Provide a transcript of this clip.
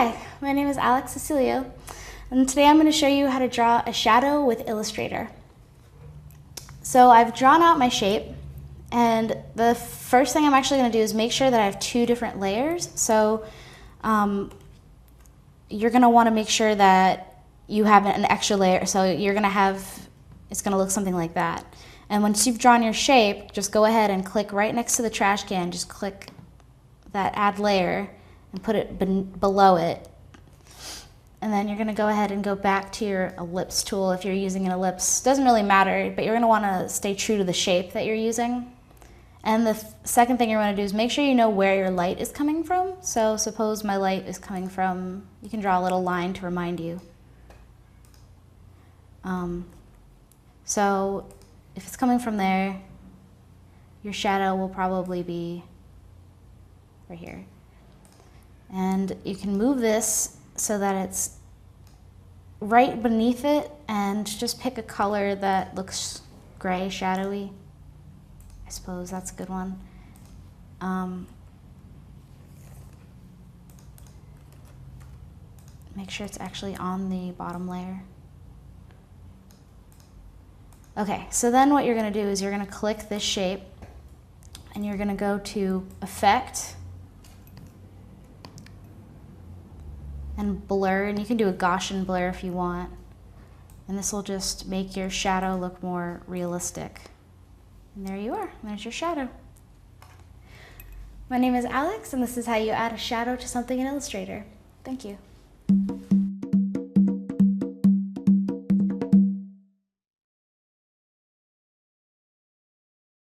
Hi, my name is Alex Cecilio, and today I'm going to show you how to draw a shadow with Illustrator. So I've drawn out my shape, and the first thing I'm actually going to do is make sure that I have two different layers. So you're going to want to make sure that you have an extra layer. So you're going to have, it's going to look something like that. And once you've drawn your shape, just go ahead and click right next to the trash can. Just click that add layer and put it below it. And then you're going to go ahead and go back to your ellipse tool if you're using an ellipse. Doesn't really matter, but you're going to want to stay true to the shape that you're using. And the second thing you're going to do is make sure you know where your light is coming from. So suppose my light is coming from, you can draw a little line to remind you. So if it's coming from there, your shadow will probably be right here. And you can move this so that it's right beneath it, and just pick a color that looks gray, shadowy. I suppose that's a good one. Make sure it's actually on the bottom layer. Okay, so then what you're going to do is you're going to click this shape, and you're going to go to Effect, and Blur, and you can do a Gaussian blur if you want. And this will just make your shadow look more realistic. And there you are, there's your shadow. My name is Alex, and this is how you add a shadow to something in Illustrator. Thank you.